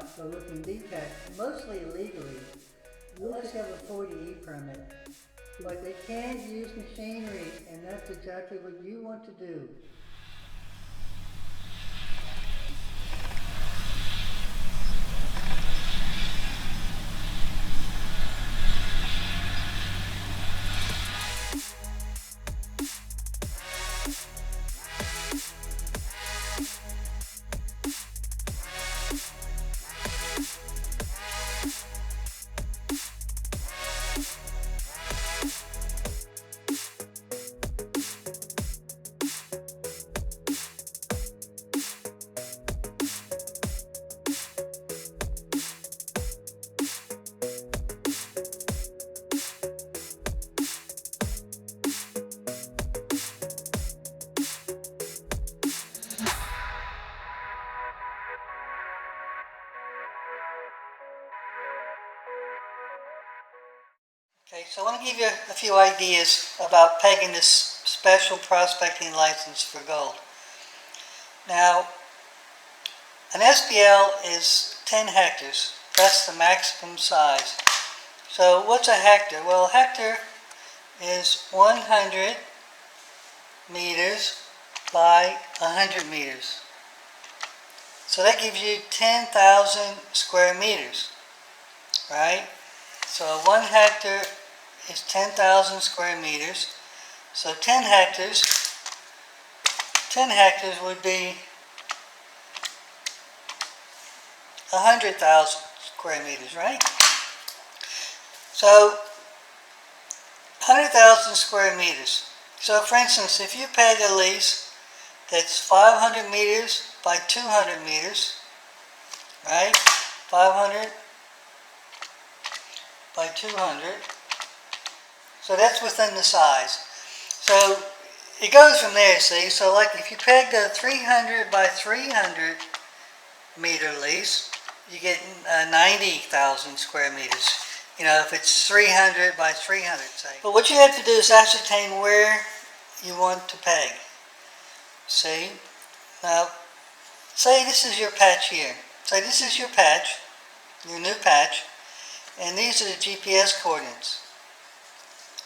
for looking detached, mostly illegally. You have to have a 40E permit. But they can use machinery, and that's exactly what you want to do. Okay, so I want to give you a few ideas about pegging this special prospecting license for gold. Now, an SBL is 10 hectares. That's the maximum size. So what's a hectare? Well, a hectare is 100 meters by 100 meters. So that gives you 10,000 square meters, right? So 1 hectare is 10,000 square meters. So 10 hectares would be 100,000 square meters, right? So 100,000 square meters. So for instance, if you peg a lease that's 500 meters by 200 meters, right? 500 by 200. So that's within the size. So it goes from there, see? So like if you pegged a 300 by 300 meter lease, you get 90,000 square meters. You know, if it's 300 by 300, say. But what you have to do is ascertain where you want to peg. See? Now, say this is your patch here. Say this is your patch, your new patch, and these are the GPS coordinates,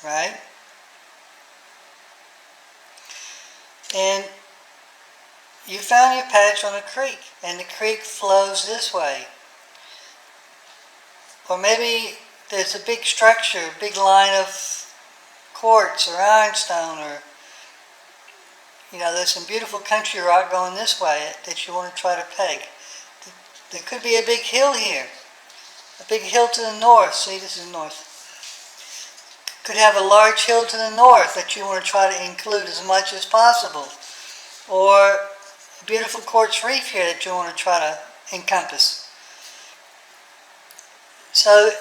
right? And you found your patch on a creek, and the creek flows this way. Or maybe there's a big structure, a big line of quartz or ironstone, or you know, there's some beautiful country rock going this way that you want to try to peg. There could be a big hill here, a big hill to the north. See, this is north. Could have a large hill to the north that you want to try to include as much as possible. Or a beautiful quartz reef here that you want to try to encompass. So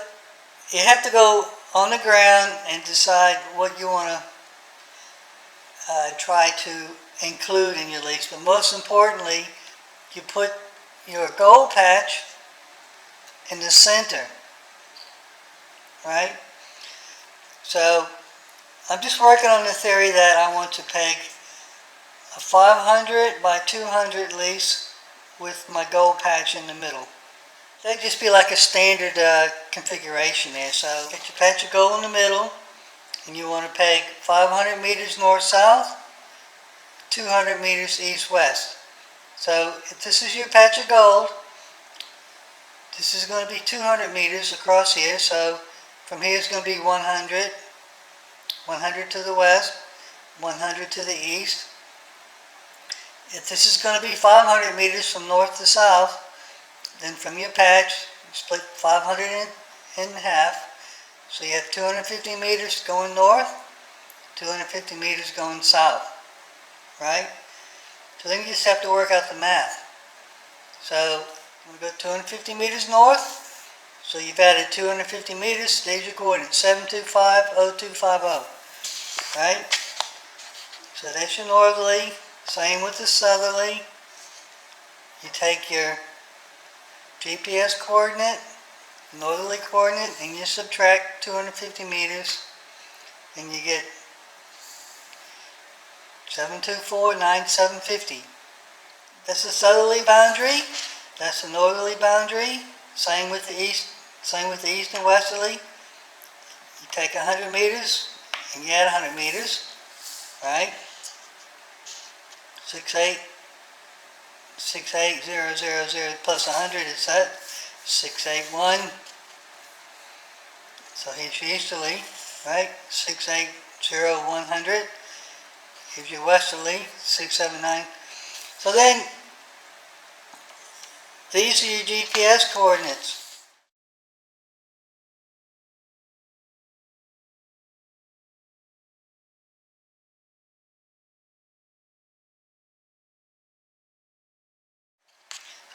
you have to go on the ground and decide what you want to try to include in your lease. But most importantly, you put your gold patch in the center, right? So I'm just working on the theory that I want to peg a 500 by 200 lease with my gold patch in the middle. That'd just be like a standard configuration there. So get your patch of gold in the middle, and you want to peg 500 meters north-south, 200 meters east-west. So if this is your patch of gold, this is going to be 200 meters across here. So from here it's going to be 100, 100 to the west, 100 to the east. If this is going to be 500 meters from north to south, then from your patch, you split 500 in half. So you have 250 meters going north, 250 meters going south, right? So then you just have to work out the math. So we go 250 meters north, so you've added 250 meters, there's your coordinates, 725.0250, right? So that's your northerly, same with the southerly. You take your GPS coordinate, northerly coordinate, and you subtract 250 meters, and you get 724.9750. That's the southerly boundary, That's the northerly boundary. Same with the east. Same with the east and westerly. You take 100 meters and you add 100 meters, right? 68000 plus 100 is that 681. So here's your easterly, right? 680 Here's your westerly, 679. So then, these are your GPS coordinates.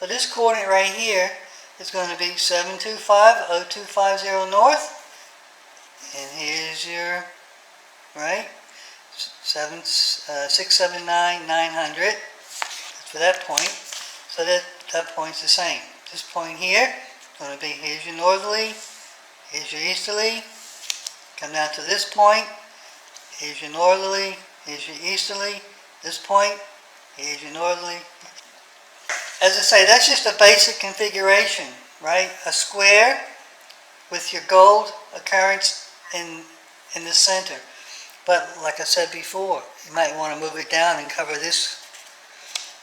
So this coordinate right here is going to be 7250250 north. And here's your, right, 679,900. That's for that point. So that point's the same. This point here is going to be, here's your northerly, here's your easterly. Come down to this point, here's your northerly, here's your easterly. This point, here's your northerly. As I say, that's just a basic configuration, right? A square with your gold occurrence in the center. But like I said before, you might want to move it down and cover this.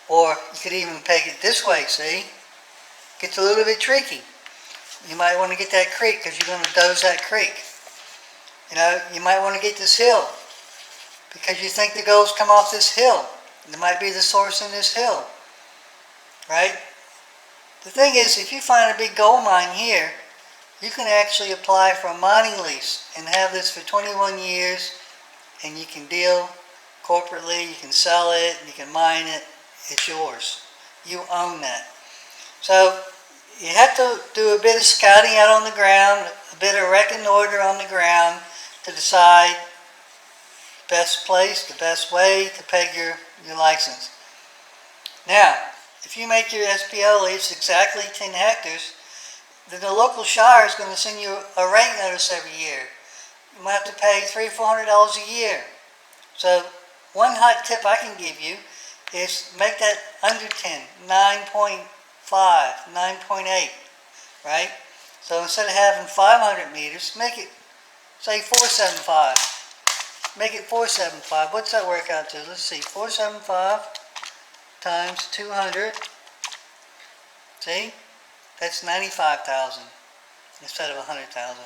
Or you could even peg it this way, see? Gets a little bit tricky. You might want to get that creek because you're going to doze that creek. You know, you might want to get this hill because you think the gold's come off this hill. There might be the source in this hill. Right? The thing is, if you find a big gold mine here, you can actually apply for a mining lease and have this for 21 years, and you can deal corporately, you can sell it, you can mine it, it's yours. You own that. So you have to do a bit of scouting out on the ground, a bit of reconnoiter on the ground to decide the best place, the best way to peg your license. Now, if you make your SPL lease exactly 10 hectares, then the local shire is going to send you a rate notice every year. You might have to pay $300 or $400 a year. So one hot tip I can give you is make that under 10, 9.5, 9.8, right? So instead of having 500 meters, make it, say, 475. Make it 475. What's that work out to? Let's see, 475 times 200. See? That's 95,000 instead of 100,000.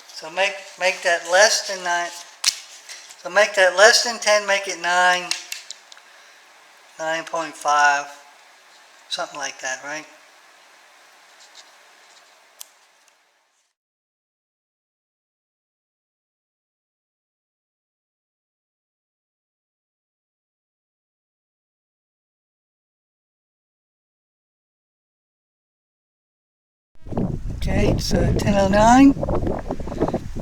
So make that less than 9. So make that less than 10, make it 9, 9.5, something like that, right? Okay, it's 10:09.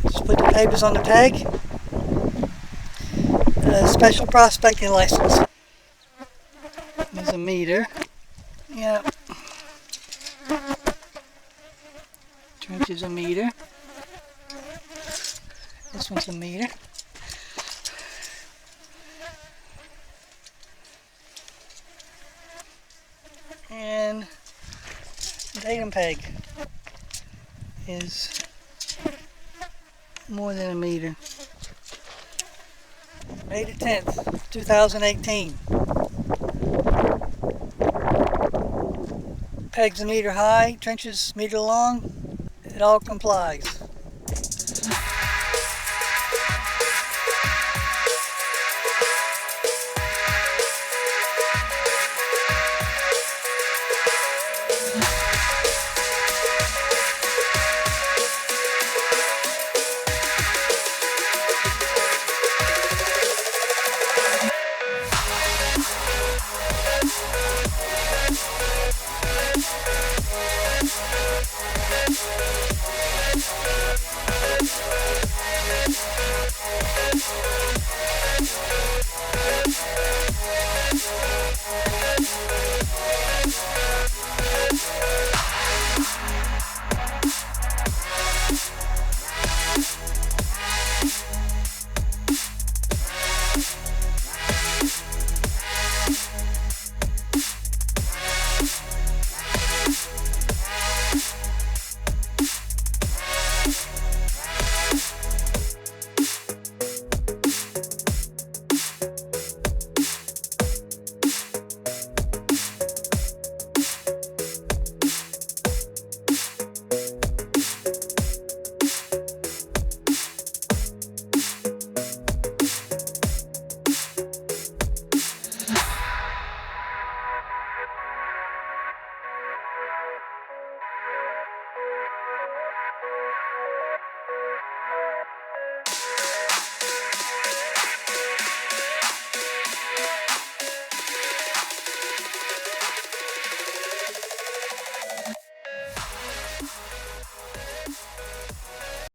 Just put the papers on the tag. Special prospecting license. There's a meter. Yeah. Trench is a meter. This one's a meter. And datum peg is more than a meter. May the 10th, 2018. Pegs a meter high, trenches meter long. It all complies.